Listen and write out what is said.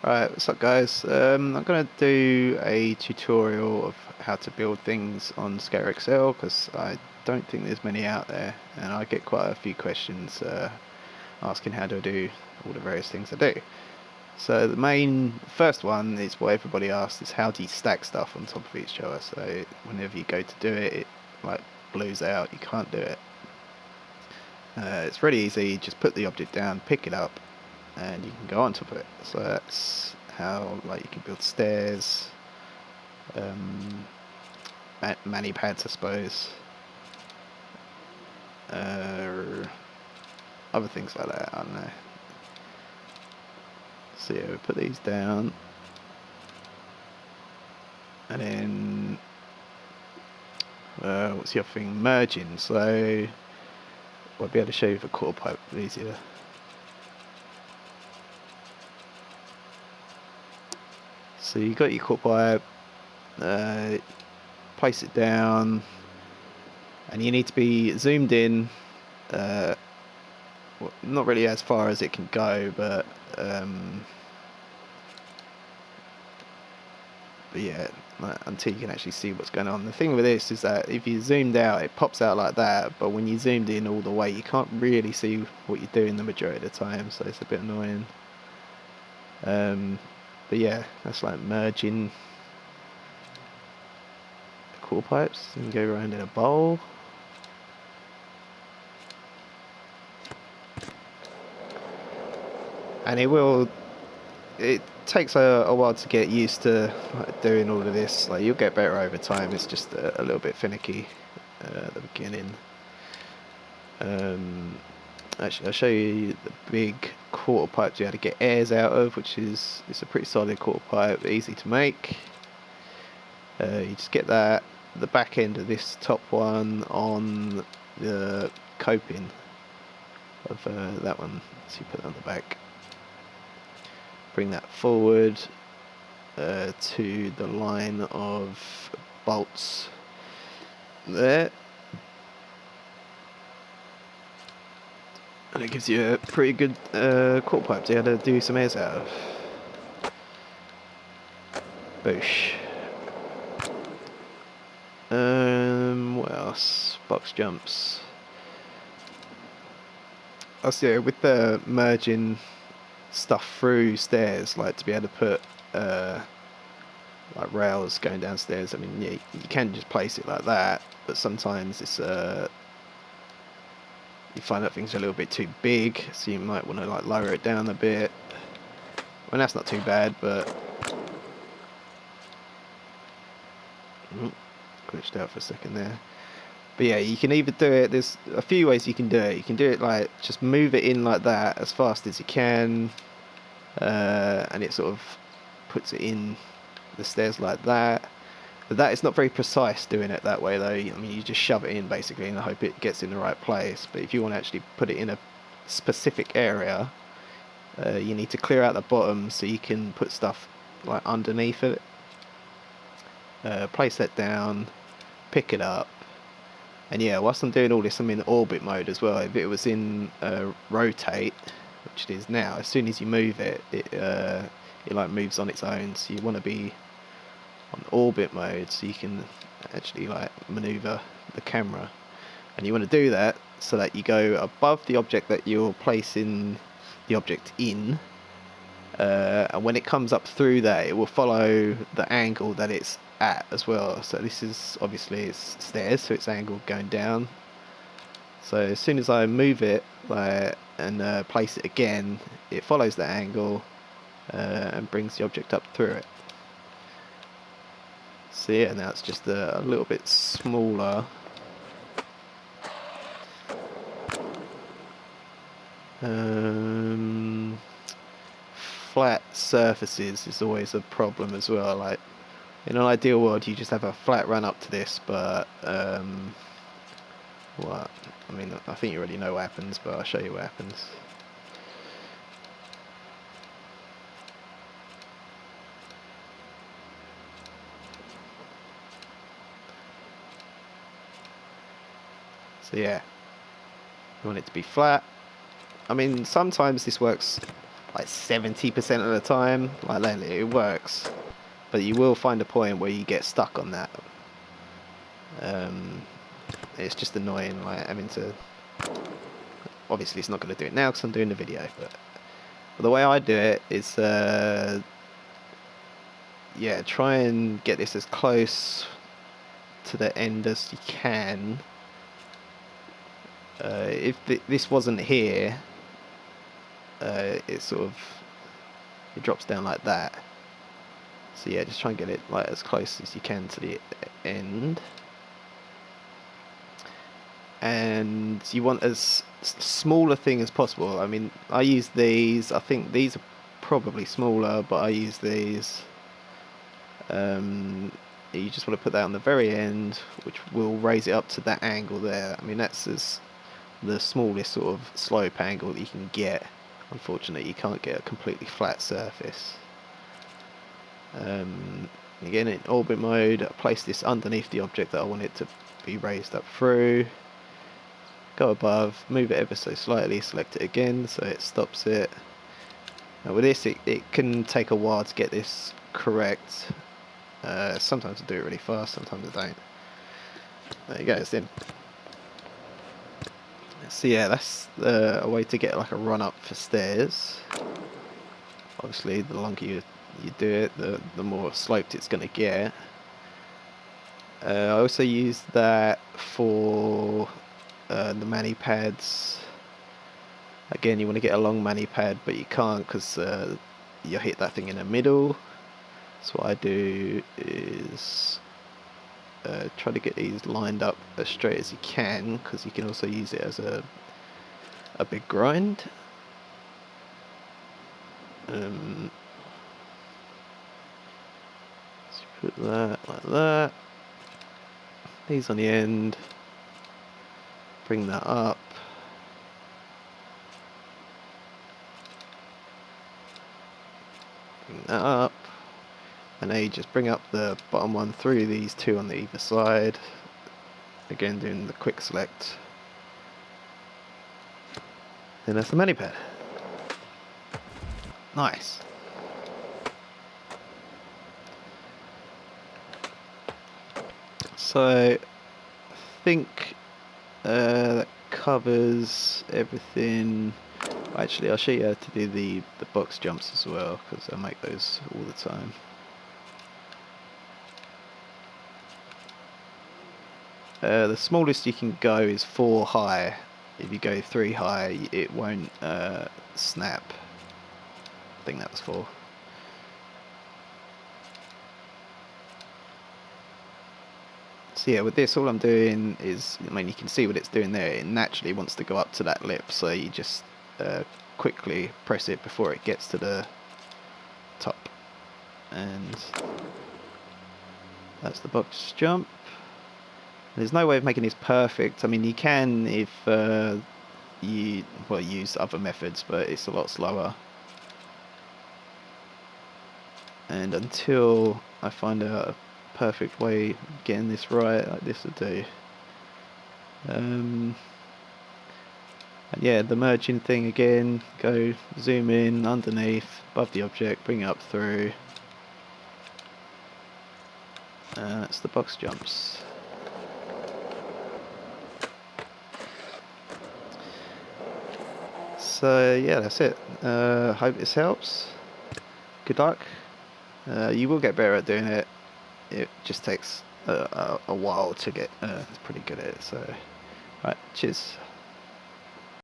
Right, what's up guys? I'm going to do a tutorial of how to build things on Scatter Excel because I don't think there's many out there, and I get quite a few questions asking how do I do all the various things I do. So the main first one is what everybody asks, is how do you stack stuff on top of each other, so whenever you go to do it, it like blues out, you can't do it. It's really easy, just put the object down, pick it up, and you can go on top of it. So that's how, like, you can build stairs, um, manny pads, I suppose, other things like that. I don't know. So yeah, we put these down, and then what's the other thing? Merging. So I'll be able to show you the quarter pipe easier. So you got your quarter pipe, place it down, and you need to be zoomed in. Well, not really as far as it can go, but yeah, like, until you can actually see what's going on. The thing with this is that if you zoomed out, it pops out like that, but when you zoomed in all the way, you can't really see what you're doing the majority of the time, so it's a bit annoying. But yeah, that's like merging the quarter pipes and go around in a bowl. And it takes a while to get used to, like, doing all of this. Like, you'll get better over time. It's just a little bit finicky at the beginning. Actually, I'll show you the big quarter pipes you had to get airs out of, which is, it's a pretty solid quarter pipe, easy to make. You just get the back end of this top one on the coping of that one, so you put that on the back. Bring that forward to the line of bolts there, and it gives you a pretty good quarter pipe to be able to do some airs out of. Boosh. What else? Box jumps. Also, yeah, with the merging stuff through stairs, like, to be able to put like rails going downstairs, I mean, yeah, you can just place it like that, but sometimes it's you find that things are a little bit too big, so you might want to, like, lower it down a bit. Well, that's not too bad, but glitched out for a second there. But yeah, you can either do it, there's a few ways you can do it. You can do it like, just move it in like that as fast as you can, and it sort of puts it in the stairs like that. But that is not very precise doing it that way though. I mean, you just shove it in basically and hope it gets in the right place. But if you want to actually put it in a specific area, you need to clear out the bottom so you can put stuff like underneath it. Place that down, pick it up, and yeah, whilst I'm doing all this, I'm in orbit mode as well. If it was in rotate, which it is now, as soon as you move it, it like moves on its own. So you want to be on orbit mode so you can actually, like, maneuver the camera, and you want to do that so that you go above the object that you're placing the object in, and when it comes up through that, it will follow the angle that it's at as well. So this is obviously, it's stairs, so it's angled going down. So as soon as I move it, like, and place it again, it follows that angle and brings the object up through it. So yeah, now it's just a little bit smaller. Flat surfaces is always a problem as well. Like, in an ideal world, you just have a flat run up to this, but what? I mean, I think you already know what happens, but I'll show you what happens. So yeah, you want it to be flat. I mean, sometimes this works like 70% of the time. Like lately, it works, but you will find a point where you get stuck on that. It's just annoying, like having to. Obviously, it's not going to do it now because I'm doing the video, but the way I do it is, yeah, try and get this as close to the end as you can. If this wasn't here, it sort of it drops down like that. So yeah, just try and get it like as close as you can to the end. And you want as small a thing as possible. I mean, I use these. I think these are probably smaller, but I use these. You just want to put that on the very end, which will raise it up to that angle there. I mean, that's the smallest sort of slope angle that you can get. Unfortunately, you can't get a completely flat surface. Again, in orbit mode, I place this underneath the object that I want it to be raised up through. Go above, move it ever so slightly, select it again so it stops it. Now with this, it can take a while to get this correct. Sometimes I do it really fast, sometimes I don't. There you go, it's in. So yeah, that's a way to get like a run up for stairs. Obviously, the longer you do it, the more sloped it's going to get. I also use that for the mani pads. Again, you want to get a long mani pad, but you can't because you'll hit that thing in the middle. So what I do is try to get these lined up as straight as you can, because you can also use it as a big grind. Let's put that like that. These on the end. Bring that up. Bring that up. And now you just bring up the bottom one through these two on the either side. Again, doing the quick select. Then that's the mani pad. Nice. So, I think that covers everything. Actually, I'll show you how to do the box jumps as well, because I make those all the time. The smallest you can go is 4 high. If you go 3 high, it won't snap. I think that was 4. So yeah, with this, all I'm doing is, I mean, you can see what it's doing there. It naturally wants to go up to that lip, so you just quickly press it before it gets to the top. And that's the box jump. There's no way of making this perfect. I mean, you can if you use other methods, but it's a lot slower. And until I find a perfect way of getting this right, like this would do. And yeah, the merging thing again, go zoom in underneath, above the object, bring it up through. That's the box jumps. So yeah, that's it. Hope this helps. Good luck. You will get better at doing it. It just takes a while to get pretty good at it. So, right, cheers.